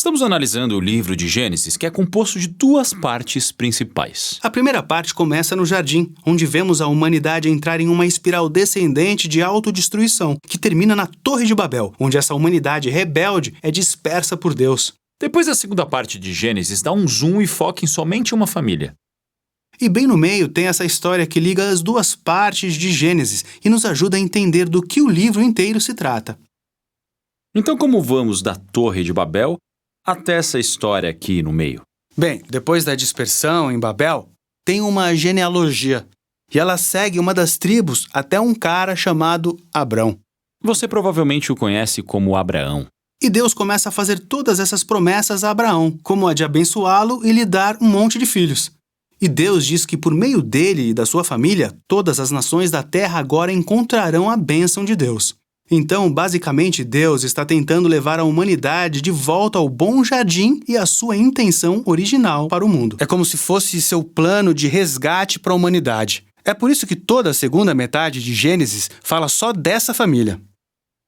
Estamos analisando o livro de Gênesis, que é composto de duas partes principais. A primeira parte começa no jardim, onde vemos a humanidade entrar em uma espiral descendente de autodestruição, que termina na Torre de Babel, onde essa humanidade rebelde é dispersa por Deus. Depois a segunda parte de Gênesis dá um zoom e foca em somente uma família. E bem no meio tem essa história que liga as duas partes de Gênesis e nos ajuda a entender do que o livro inteiro se trata. Então, como vamos da Torre de Babel até essa história aqui no meio? Bem, depois da dispersão em Babel, tem uma genealogia, e ela segue uma das tribos até um cara chamado Abrão. Você provavelmente o conhece como Abraão. E Deus começa a fazer todas essas promessas a Abraão, como a de abençoá-lo e lhe dar um monte de filhos. E Deus diz que por meio dele e da sua família, todas as nações da terra agora encontrarão a bênção de Deus. Então, basicamente, Deus está tentando levar a humanidade de volta ao bom jardim e à sua intenção original para o mundo. É como se fosse seu plano de resgate para a humanidade. É por isso que toda a segunda metade de Gênesis fala só dessa família.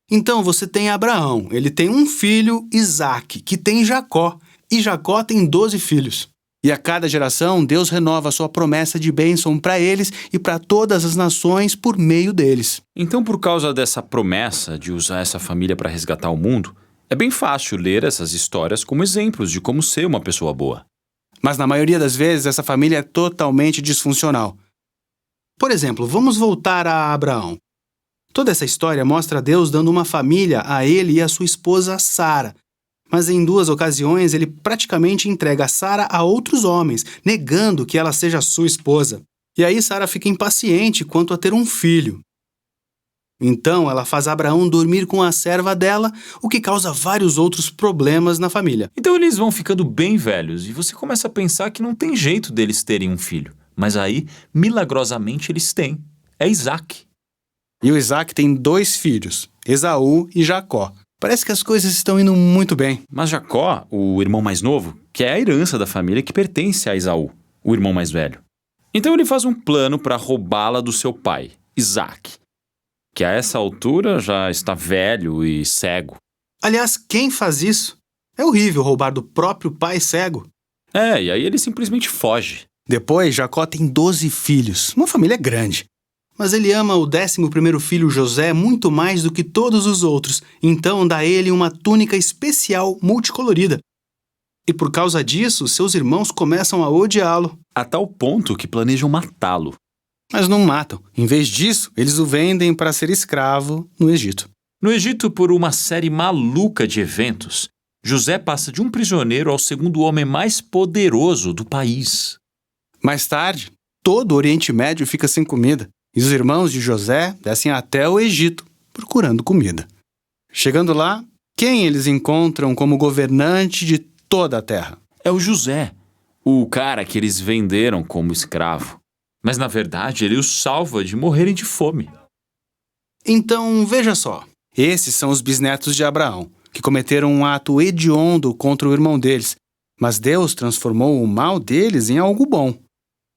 Então, você tem Abraão, ele tem um filho, Isaque, que tem Jacó, e Jacó tem 12 filhos. E a cada geração, Deus renova a sua promessa de bênção para eles e para todas as nações por meio deles. Então, por causa dessa promessa de usar essa família para resgatar o mundo, é bem fácil ler essas histórias como exemplos de como ser uma pessoa boa. Mas na maioria das vezes, essa família é totalmente disfuncional. Por exemplo, vamos voltar a Abraão. Toda essa história mostra Deus dando uma família a ele e a sua esposa Sara. Mas em 2 ocasiões ele praticamente entrega Sara a outros homens, negando que ela seja sua esposa. E aí Sara fica impaciente quanto a ter um filho. Então ela faz Abraão dormir com a serva dela, o que causa vários outros problemas na família. Então eles vão ficando bem velhos e você começa a pensar que não tem jeito deles terem um filho. Mas aí, milagrosamente, eles têm. É Isaque. E o Isaque tem 2 filhos, Esaú e Jacó. Parece que as coisas estão indo muito bem. Mas Jacó, o irmão mais novo, quer a herança da família que pertence a Esaú, o irmão mais velho. Então ele faz um plano para roubá-la do seu pai, Isaque, que a essa altura já está velho e cego. Aliás, quem faz isso? É horrível roubar do próprio pai cego. E aí ele simplesmente foge. Depois, Jacó tem 12 filhos, uma família grande. Mas ele ama o 11º filho José muito mais do que todos os outros, então dá a ele uma túnica especial multicolorida. E por causa disso, seus irmãos começam a odiá-lo. A tal ponto que planejam matá-lo. Mas não matam. Em vez disso, eles o vendem para ser escravo no Egito. No Egito, por uma série maluca de eventos, José passa de um prisioneiro ao segundo homem mais poderoso do país. Mais tarde, todo o Oriente Médio fica sem comida. E os irmãos de José descem até o Egito, procurando comida. Chegando lá, quem eles encontram como governante de toda a terra? É o José, o cara que eles venderam como escravo. Mas, na verdade, ele os salva de morrerem de fome. Então, veja só. Esses são os bisnetos de Abraão, que cometeram um ato hediondo contra o irmão deles. Mas Deus transformou o mal deles em algo bom.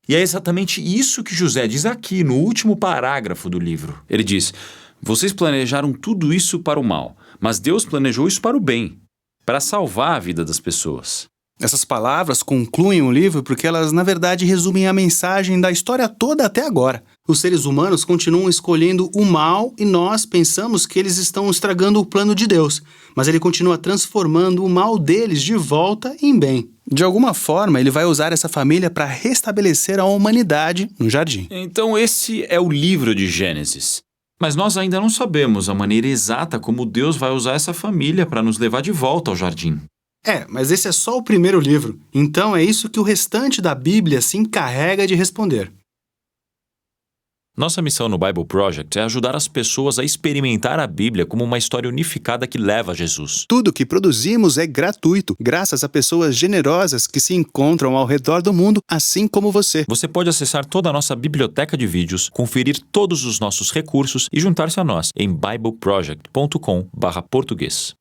E é exatamente isso que José diz aqui, no último parágrafo do livro. Ele diz: vocês planejaram tudo isso para o mal, mas Deus planejou isso para o bem, para salvar a vida das pessoas. Essas palavras concluem o livro porque elas, na verdade, resumem a mensagem da história toda até agora. Os seres humanos continuam escolhendo o mal e nós pensamos que eles estão estragando o plano de Deus, mas ele continua transformando o mal deles de volta em bem. De alguma forma, ele vai usar essa família para restabelecer a humanidade no jardim. Então esse é o livro de Gênesis. Mas nós ainda não sabemos a maneira exata como Deus vai usar essa família para nos levar de volta ao jardim. Mas esse é só o primeiro livro. Então é isso que o restante da Bíblia se encarrega de responder. Nossa missão no Bible Project é ajudar as pessoas a experimentar a Bíblia como uma história unificada que leva a Jesus. Tudo que produzimos é gratuito, graças a pessoas generosas que se encontram ao redor do mundo, assim como você. Você pode acessar toda a nossa biblioteca de vídeos, conferir todos os nossos recursos e juntar-se a nós em bibleproject.com/português.